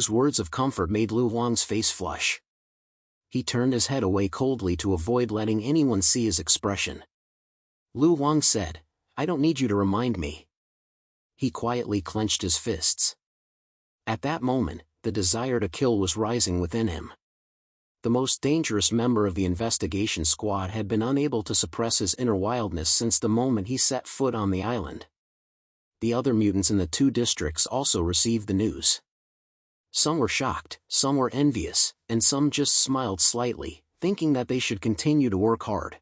whose words of comfort made Lu Wang's face flush. He turned his head away coldly to avoid letting anyone see his expression. Lu Wang said, "I don't need you to remind me." He quietly clenched his fists. At that moment, the desire to kill was rising within him. The most dangerous member of the investigation squad had been unable to suppress his inner wildness since the moment he set foot on the island. The other mutants in the 2 districts also received the news. Some were shocked, some were envious, and some just smiled slightly, thinking that they should continue to work hard.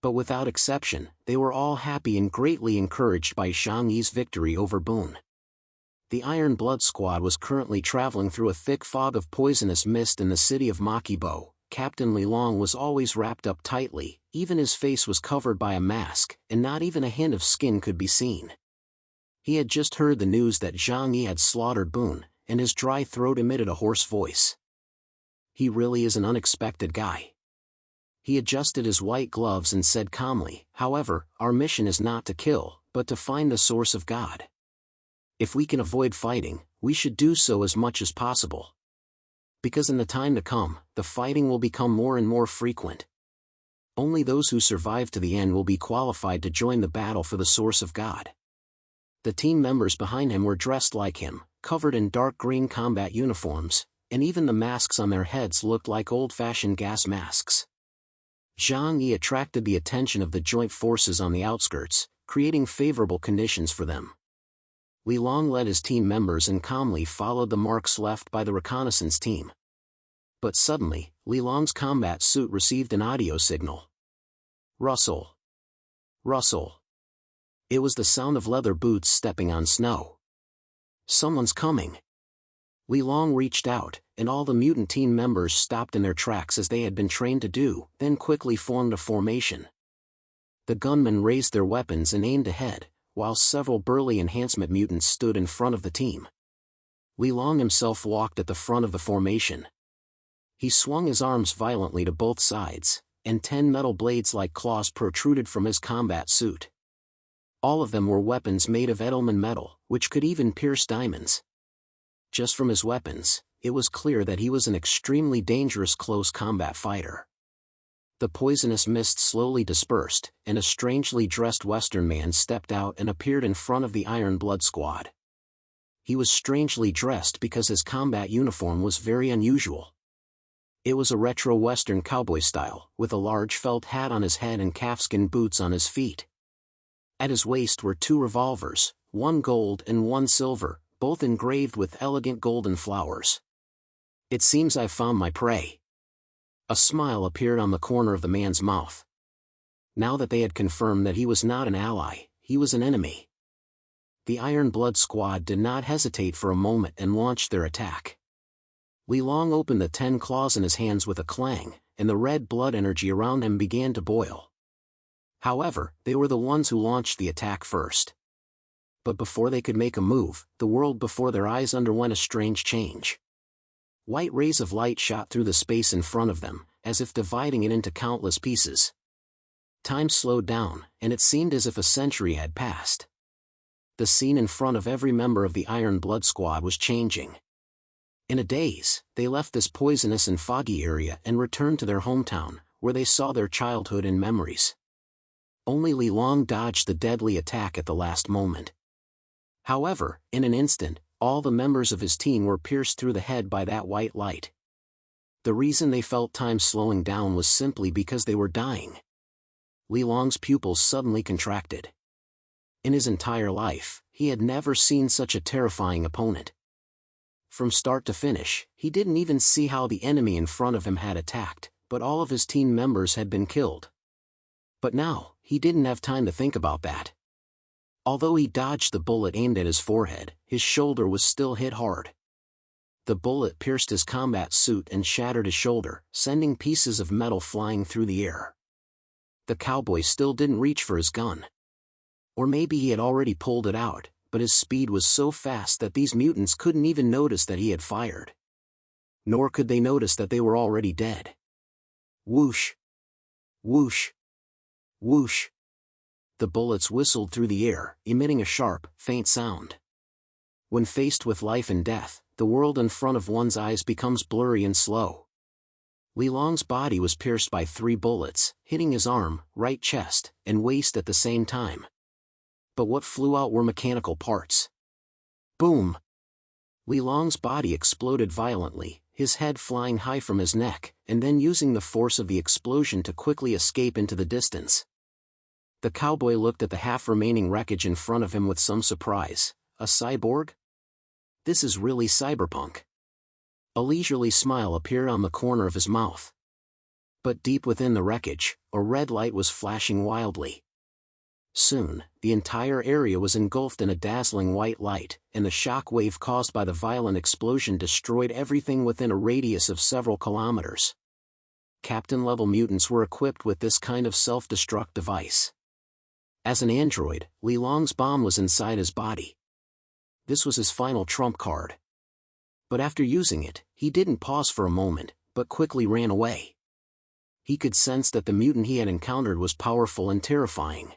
But without exception, they were all happy and greatly encouraged by Zhang Yi's victory over Boone. The Iron Blood Squad was currently traveling through a thick fog of poisonous mist in the city of Makibo. Captain Li Long was always wrapped up tightly, even his face was covered by a mask, and not even a hint of skin could be seen. He had just heard the news that Zhang Yi had slaughtered Boone, and his dry throat emitted a hoarse voice. He really is an unexpected guy. He adjusted his white gloves and said calmly, "However, our mission is not to kill, but to find the source of God. If we can avoid fighting, we should do so as much as possible. Because in the time to come, the fighting will become more and more frequent. Only those who survive to the end will be qualified to join the battle for the source of God." The team members behind him were dressed like him, covered in dark green combat uniforms, and even the masks on their heads looked like old-fashioned gas masks. Zhang Yi attracted the attention of the joint forces on the outskirts, creating favorable conditions for them. Li Long led his team members and calmly followed the marks left by the reconnaissance team. But suddenly, Li Long's combat suit received an audio signal. Rustle. Rustle. It was the sound of leather boots stepping on snow. Someone's coming. Li Long reached out, and all the mutant team members stopped in their tracks as they had been trained to do, then quickly formed a formation. The gunmen raised their weapons and aimed ahead, while several burly enhancement mutants stood in front of the team. Li Long himself walked at the front of the formation. He swung his arms violently to both sides, and 10 metal blades like claws protruded from his combat suit. All of them were weapons made of Edelman metal, which could even pierce diamonds. Just from his weapons, it was clear that he was an extremely dangerous close combat fighter. The poisonous mist slowly dispersed, and a strangely dressed Western man stepped out and appeared in front of the Iron Blood Squad. He was strangely dressed because his combat uniform was very unusual. It was a retro Western cowboy style, with a large felt hat on his head and calfskin boots on his feet. At his waist were 2 revolvers, one gold and one silver, both engraved with elegant golden flowers. "It seems I've found my prey." A smile appeared on the corner of the man's mouth. Now that they had confirmed that he was not an ally, he was an enemy. The Iron Blood Squad did not hesitate for a moment and launched their attack. Li Long opened the 10 claws in his hands with a clang, and the red blood energy around him began to boil. However, they were the ones who launched the attack first. But before they could make a move, the world before their eyes underwent a strange change. White rays of light shot through the space in front of them, as if dividing it into countless pieces. Time slowed down, and it seemed as if a century had passed. The scene in front of every member of the Iron Blood Squad was changing. In a daze, they left this poisonous and foggy area and returned to their hometown, where they saw their childhood and memories. Only Li Long dodged the deadly attack at the last moment. However, in an instant, all the members of his team were pierced through the head by that white light. The reason they felt time slowing down was simply because they were dying. Li Long's pupils suddenly contracted. In his entire life, he had never seen such a terrifying opponent. From start to finish, he didn't even see how the enemy in front of him had attacked, but all of his team members had been killed. But now, he didn't have time to think about that. Although he dodged the bullet aimed at his forehead, his shoulder was still hit hard. The bullet pierced his combat suit and shattered his shoulder, sending pieces of metal flying through the air. The cowboy still didn't reach for his gun. Or maybe he had already pulled it out, but his speed was so fast that these mutants couldn't even notice that he had fired. Nor could they notice that they were already dead. Whoosh! Whoosh! Whoosh! The bullets whistled through the air, emitting a sharp, faint sound. When faced with life and death, the world in front of one's eyes becomes blurry and slow. Li Long's body was pierced by 3 bullets, hitting his arm, right chest, and waist at the same time. But what flew out were mechanical parts. Boom! Li Long's body exploded violently, his head flying high from his neck, and then using the force of the explosion to quickly escape into the distance. The cowboy looked at the half-remaining wreckage in front of him with some surprise. A cyborg? This is really cyberpunk. A leisurely smile appeared on the corner of his mouth. But deep within the wreckage, a red light was flashing wildly. Soon, the entire area was engulfed in a dazzling white light, and the shock wave caused by the violent explosion destroyed everything within a radius of several kilometers. Captain-level mutants were equipped with this kind of self-destruct device. As an android, Li Long's bomb was inside his body. This was his final trump card. But after using it, he didn't pause for a moment, but quickly ran away. He could sense that the mutant he had encountered was powerful and terrifying.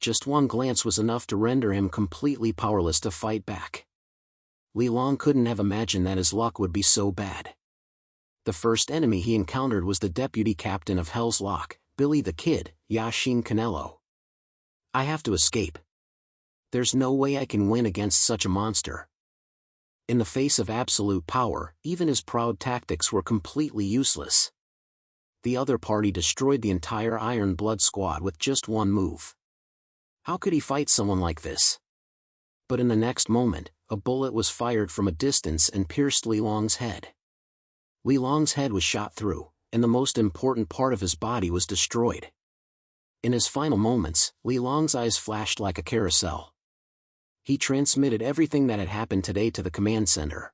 Just one glance was enough to render him completely powerless to fight back. Li Long couldn't have imagined that his luck would be so bad. The first enemy he encountered was the deputy captain of Hell's Lock, Billy the Kid, Yashin Canelo. I have to escape. There's no way I can win against such a monster. In the face of absolute power, even his proud tactics were completely useless. The other party destroyed the entire Iron Blood squad with just one move. How could he fight someone like this? But in the next moment, a bullet was fired from a distance and pierced Li Long's head. Li Long's head was shot through, and the most important part of his body was destroyed. In his final moments, Li Long's eyes flashed like a carousel. He transmitted everything that had happened today to the command center.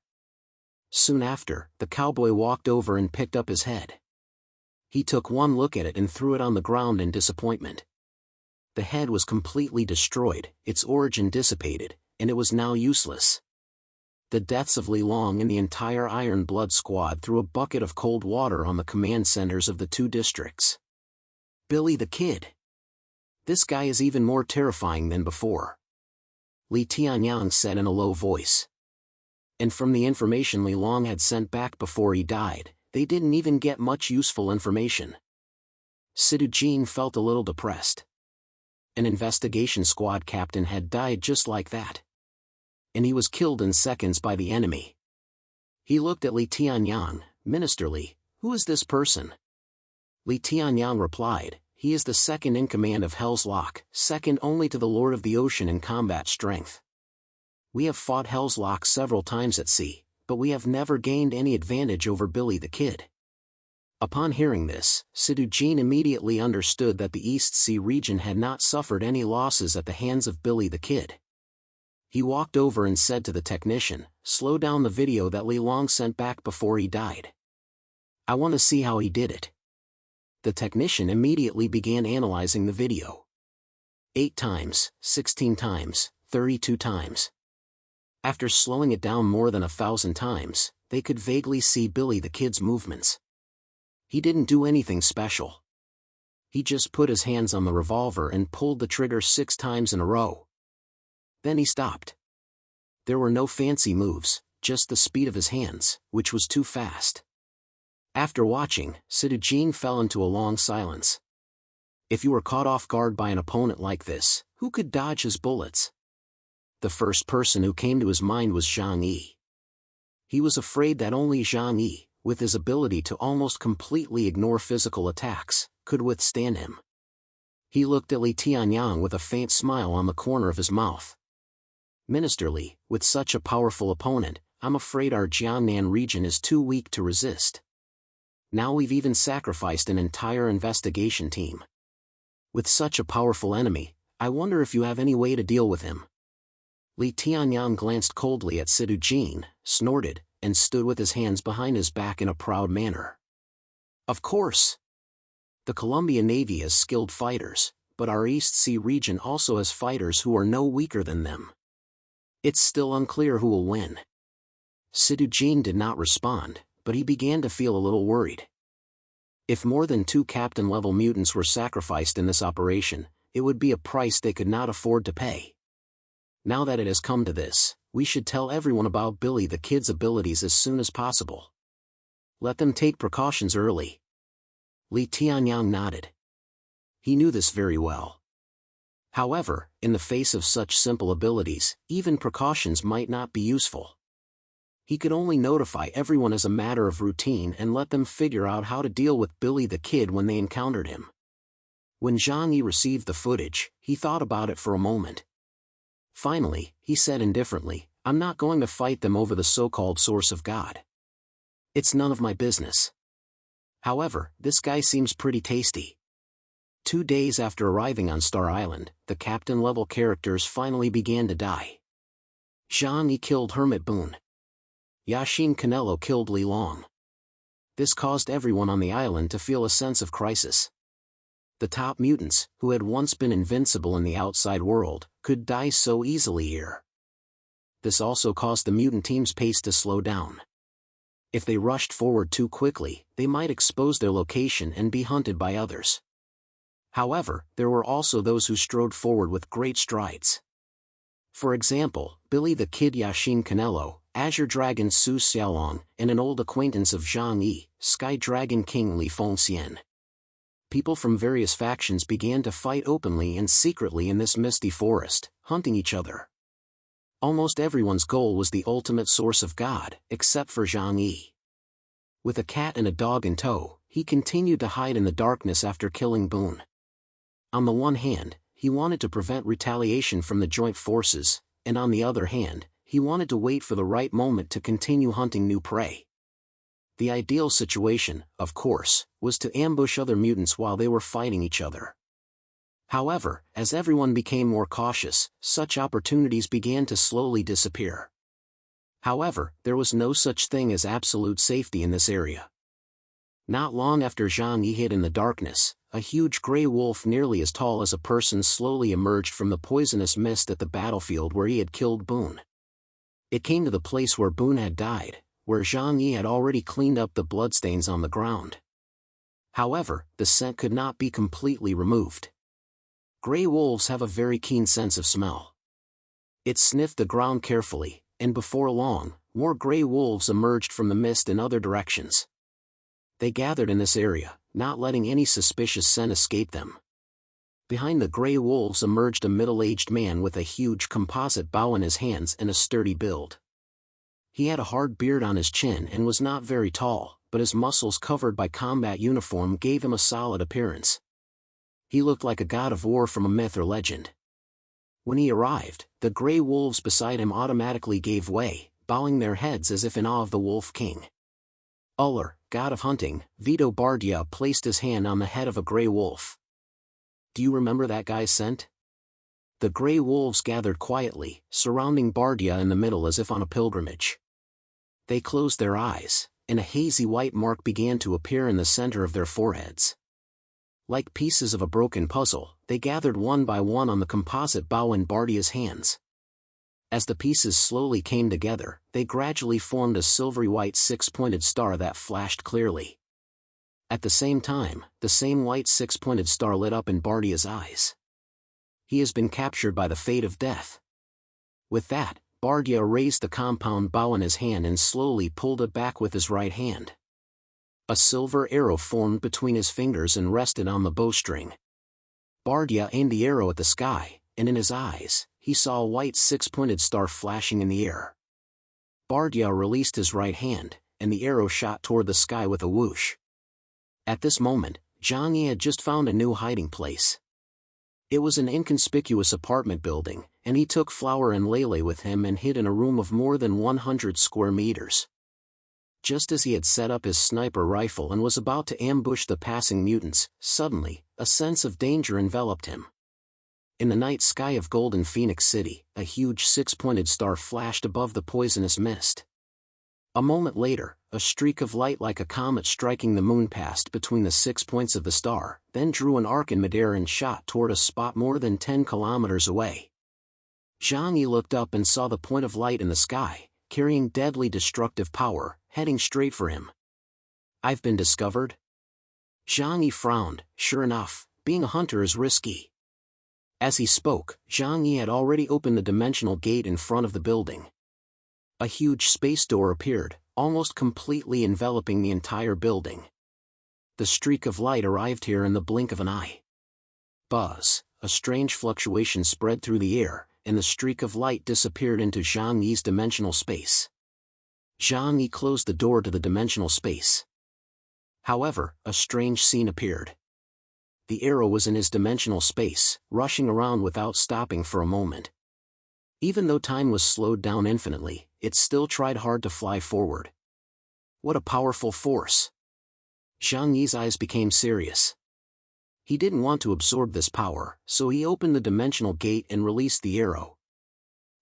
Soon after, the cowboy walked over and picked up his head. He took one look at it and threw it on the ground in disappointment. The head was completely destroyed, its origin dissipated, and it was now useless. The deaths of Li Long and the entire Iron Blood squad threw a bucket of cold water on the command centers of the 2 districts. Billy the Kid. This guy is even more terrifying than before, Li Tianyang said in a low voice. And from the information Li Long had sent back before he died, they didn't even get much useful information. Sidu Jin felt a little depressed. An investigation squad captain had died just like that. And he was killed in seconds by the enemy. He looked at Li Tianyang, Ministerly, who is this person? Li Tianyang replied, he is the second in command of Hell's Lock, second only to the Lord of the Ocean in combat strength. We have fought Hell's Lock several times at sea, but we have never gained any advantage over Billy the Kid. Upon hearing this, Sidu Jin immediately understood that the East Sea region had not suffered any losses at the hands of Billy the Kid. He walked over and said to the technician, slow down the video that Li Long sent back before he died. I want to see how he did it. The technician immediately began analyzing the video. 8 times, 16 times, 32 times. After slowing it down more than 1,000 times, they could vaguely see Billy the Kid's movements. He didn't do anything special. He just put his hands on the revolver and pulled the trigger 6 times in a row. Then he stopped. There were no fancy moves, just the speed of his hands, which was too fast. After watching, Sidu Jin fell into a long silence. If you were caught off guard by an opponent like this, who could dodge his bullets? The first person who came to his mind was Zhang Yi. He was afraid that only Zhang Yi, with his ability to almost completely ignore physical attacks, could withstand him. He looked at Li Tianyang with a faint smile on the corner of his mouth. Ministerly, with such a powerful opponent, I'm afraid our Jiangnan region is too weak to resist. Now we've even sacrificed an entire investigation team. With such a powerful enemy, I wonder if you have any way to deal with him. Li Tianyang glanced coldly at Sidu Jin, snorted, and stood with his hands behind his back in a proud manner. Of course. The Columbia Navy has skilled fighters, but our East Sea region also has fighters who are no weaker than them. It's still unclear who will win. Sidu Jin did not respond, but he began to feel a little worried. If more than 2 captain-level mutants were sacrificed in this operation, it would be a price they could not afford to pay. Now that it has come to this, We should tell everyone about Billy the Kid's abilities as soon as possible. Let them take precautions early. Li Tianyang nodded. He knew this very well. However, in the face of such simple abilities, even precautions might not be useful. He could only notify everyone as a matter of routine and let them figure out how to deal with Billy the Kid when they encountered him. When Zhang Yi received the footage, he thought about it for a moment. Finally, he said indifferently, "I'm not going to fight them over the so-called source of God. It's none of my business. However, this guy seems pretty tasty." 2 days after arriving on Star Island, the captain-level characters finally began to die. Zhang Yi killed Hermit Boone. Yashin Canelo killed Li Long. This caused everyone on the island to feel a sense of crisis. The top mutants, who had once been invincible in the outside world, could die so easily here. This also caused the mutant team's pace to slow down. If they rushed forward too quickly, they might expose their location and be hunted by others. However, there were also those who strode forward with great strides. For example, Billy the Kid Yashin Canelo, Azure Dragon Su Xiaolong, and an old acquaintance of Zhang Yi, Sky Dragon King Li Fengxian. People from various factions began to fight openly and secretly in this misty forest, hunting each other. Almost everyone's goal was the ultimate source of God, except for Zhang Yi. With a cat and a dog in tow, he continued to hide in the darkness after killing Boone. On the one hand, he wanted to prevent retaliation from the joint forces, and on the other hand, he wanted to wait for the right moment to continue hunting new prey. The ideal situation, of course, was to ambush other mutants while they were fighting each other. However, as everyone became more cautious, such opportunities began to slowly disappear. However, there was no such thing as absolute safety in this area. Not long after Zhang Yi hid in the darkness, a huge gray wolf nearly as tall as a person slowly emerged from the poisonous mist at the battlefield where he had killed Boone. It came to the place where Boone had died, where Zhang Yi had already cleaned up the bloodstains on the ground. However, the scent could not be completely removed. Gray wolves have a very keen sense of smell. It sniffed the ground carefully, and before long, more gray wolves emerged from the mist in other directions. They gathered in this area, not letting any suspicious scent escape them. Behind the gray wolves emerged a middle-aged man with a huge composite bow in his hands and a sturdy build. He had a hard beard on his chin and was not very tall, but his muscles covered by combat uniform gave him a solid appearance. He looked like a god of war from a myth or legend. When he arrived, the gray wolves beside him automatically gave way, bowing their heads as if in awe of the Wolf King. Uller, god of hunting, Vito Bardia placed his hand on the head of a gray wolf. "Do you remember that guy's scent?" The gray wolves gathered quietly, surrounding Bardia in the middle as if on a pilgrimage. They closed their eyes, and a hazy white mark began to appear in the center of their foreheads. Like pieces of a broken puzzle, they gathered one by one on the composite bow in Bardia's hands. As the pieces slowly came together, they gradually formed a silvery white six-pointed star that flashed clearly. At the same time, the same white six-pointed star lit up in Bardia's eyes. "He has been captured by the fate of death." With that, Bardia raised the compound bow in his hand and slowly pulled it back with his right hand. A silver arrow formed between his fingers and rested on the bowstring. Bardia aimed the arrow at the sky, and in his eyes, he saw a white six-pointed star flashing in the air. Bardia released his right hand, and the arrow shot toward the sky with a whoosh. At this moment, Zhang Yi had just found a new hiding place. It was an inconspicuous apartment building, and he took Flower and Lele with him and hid in a room of more than 100 square meters. Just as he had set up his sniper rifle and was about to ambush the passing mutants, suddenly, a sense of danger enveloped him. In the night sky of Golden Phoenix City, a huge six-pointed star flashed above the poisonous mist. A moment later, a streak of light like a comet striking the moon passed between the 6 points of the star, then drew an arc in midair and shot toward a spot more than 10 kilometers away. Zhang Yi looked up and saw the point of light in the sky, carrying deadly destructive power, heading straight for him. "I've been discovered?" Zhang Yi frowned. Sure enough, being a hunter is risky. As he spoke, Zhang Yi had already opened the dimensional gate in front of the building. A huge space door appeared, almost completely enveloping the entire building. The streak of light arrived here in the blink of an eye. Buzz, a strange fluctuation spread through the air, and the streak of light disappeared into Zhang Yi's dimensional space. Zhang Yi closed the door to the dimensional space. However, a strange scene appeared. The arrow was in his dimensional space, rushing around without stopping for a moment. Even though time was slowed down infinitely, it still tried hard to fly forward. What a powerful force! Zhang Yi's eyes became serious. He didn't want to absorb this power, so he opened the dimensional gate and released the arrow.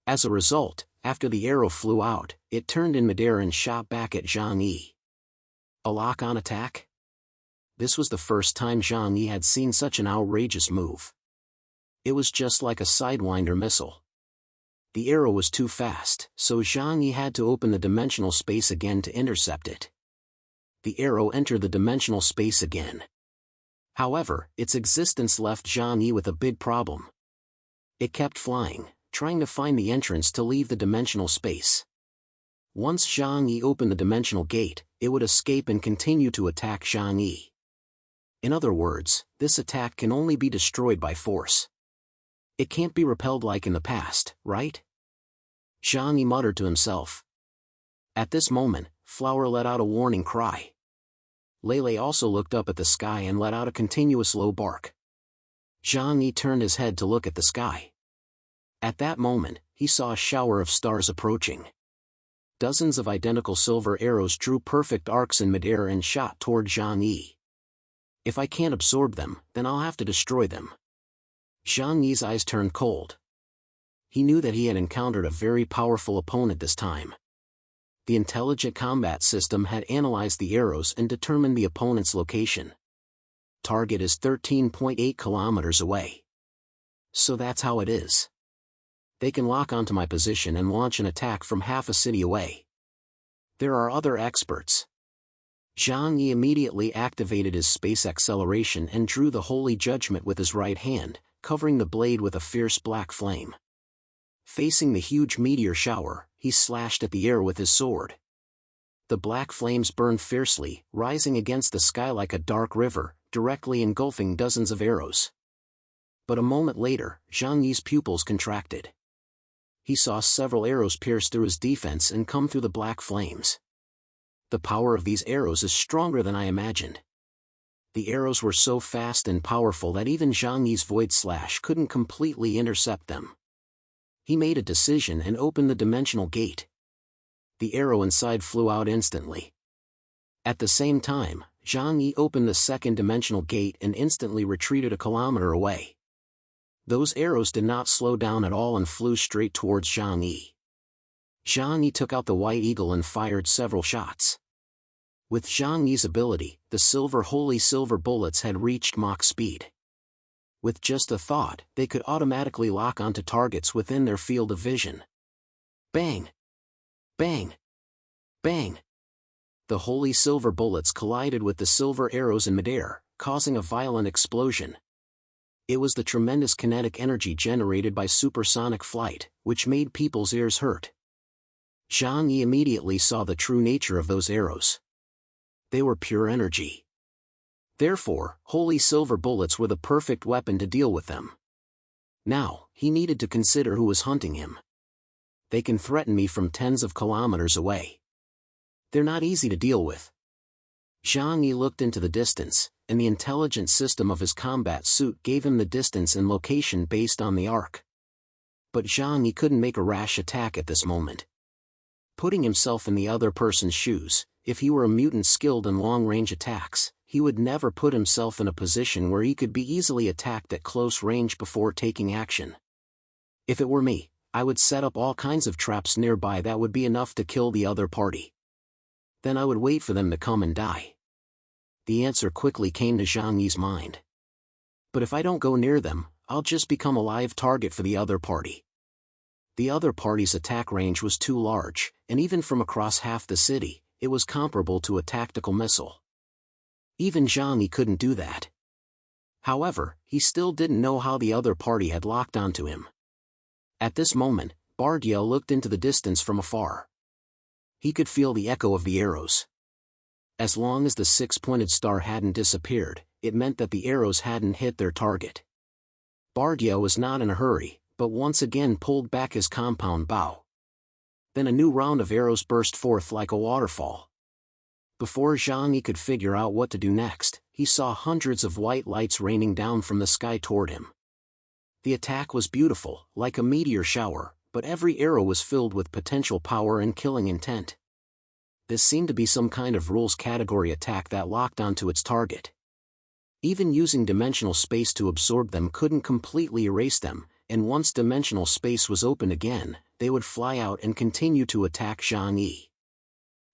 As a result, after the arrow flew out, it turned in midair and shot back at Zhang Yi. A lock-on attack? This was the first time Zhang Yi had seen such an outrageous move. It was just like a Sidewinder missile. The arrow was too fast, so Zhang Yi had to open the dimensional space again to intercept it. The arrow entered the dimensional space again. However, its existence left Zhang Yi with a big problem. It kept flying, trying to find the entrance to leave the dimensional space. Once Zhang Yi opened the dimensional gate, it would escape and continue to attack Zhang Yi. In other words, this attack can only be destroyed by force. It can't be repelled like in the past, right? Zhang Yi muttered to himself. At this moment, Flower let out a warning cry. Lele also looked up at the sky and let out a continuous low bark. Zhang Yi turned his head to look at the sky. At that moment, he saw a shower of stars approaching. Dozens of identical silver arrows drew perfect arcs in midair and shot toward Zhang Yi. If I can't absorb them, then I'll have to destroy them. Zhang Yi's eyes turned cold. He knew that he had encountered a very powerful opponent this time. The intelligent combat system had analyzed the arrows and determined the opponent's location. Target is 13.8 kilometers away. So that's how it is. They can lock onto my position and launch an attack from half a city away. There are other experts. Zhang Yi immediately activated his space acceleration and drew the Holy Judgment with his right hand, covering the blade with a fierce black flame. Facing the huge meteor shower, he slashed at the air with his sword. The black flames burned fiercely, rising against the sky like a dark river, directly engulfing dozens of arrows. But a moment later, Zhang Yi's pupils contracted. He saw several arrows pierce through his defense and come through the black flames. The power of these arrows is stronger than I imagined. The arrows were so fast and powerful that even Zhang Yi's Void Slash couldn't completely intercept them. He made a decision and opened the dimensional gate. The arrow inside flew out instantly. At the same time, Zhang Yi opened the second dimensional gate and instantly retreated a kilometer away. Those arrows did not slow down at all and flew straight towards Zhang Yi. Zhang Yi took out the White Eagle and fired several shots. With Zhang Yi's ability, the holy silver bullets had reached Mach speed. With just a thought, they could automatically lock onto targets within their field of vision. Bang! Bang! Bang! The holy silver bullets collided with the silver arrows in midair, causing a violent explosion. It was the tremendous kinetic energy generated by supersonic flight, which made people's ears hurt. Zhang Yi immediately saw the true nature of those arrows. They were pure energy. Therefore, holy silver bullets were the perfect weapon to deal with them. Now, he needed to consider who was hunting him. They can threaten me from tens of kilometers away. They're not easy to deal with. Zhang Yi looked into the distance, and the intelligent system of his combat suit gave him the distance and location based on the arc. But Zhang Yi couldn't make a rash attack at this moment. Putting himself in the other person's shoes, if he were a mutant skilled in long-range attacks, he would never put himself in a position where he could be easily attacked at close range before taking action. If it were me, I would set up all kinds of traps nearby that would be enough to kill the other party. Then I would wait for them to come and die. The answer quickly came to Zhang Yi's mind. But if I don't go near them, I'll just become a live target for the other party. The other party's attack range was too large, and even from across half the city, it was comparable to a tactical missile. Even Zhang Yi couldn't do that. However, he still didn't know how the other party had locked onto him. At this moment, Bardiel looked into the distance from afar. He could feel the echo of the arrows. As long as the six-pointed star hadn't disappeared, it meant that the arrows hadn't hit their target. Bardia was not in a hurry, but once again pulled back his compound bow. Then a new round of arrows burst forth like a waterfall. Before Zhang Yi could figure out what to do next, he saw hundreds of white lights raining down from the sky toward him. The attack was beautiful, like a meteor shower, but every arrow was filled with potential power and killing intent. This seemed to be some kind of rules category attack that locked onto its target. Even using dimensional space to absorb them couldn't completely erase them, and once dimensional space was opened again, they would fly out and continue to attack Zhang Yi.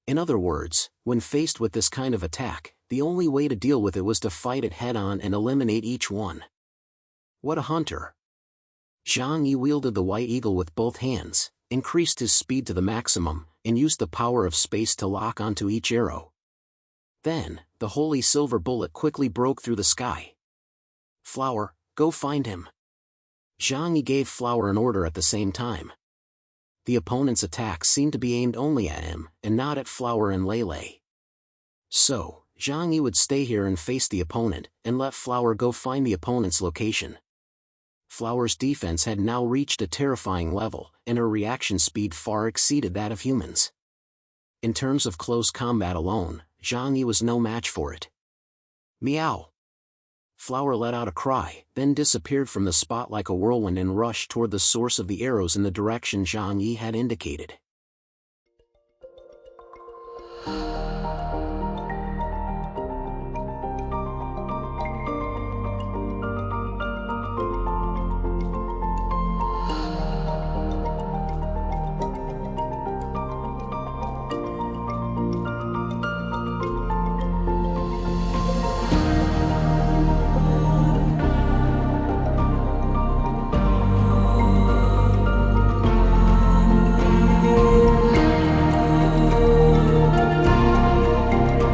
In other words, when faced with this kind of attack, the only way to deal with it was to fight it head-on and eliminate each one. What a hunter! Zhang Yi wielded the White Eagle with both hands, increased his speed to the maximum, and used the power of space to lock onto each arrow. Then, the holy silver bullet quickly broke through the sky. Flower, go find him. Zhang Yi gave Flower an order at the same time. The opponent's attacks seemed to be aimed only at him, and not at Flower and Lele. So, Zhang Yi would stay here and face the opponent, and let Flower go find the opponent's location. Flower's defense had now reached a terrifying level, and her reaction speed far exceeded that of humans. In terms of close combat alone, Zhang Yi was no match for it. Meow! Flower let out a cry, then disappeared from the spot like a whirlwind and rushed toward the source of the arrows in the direction Zhang Yi had indicated.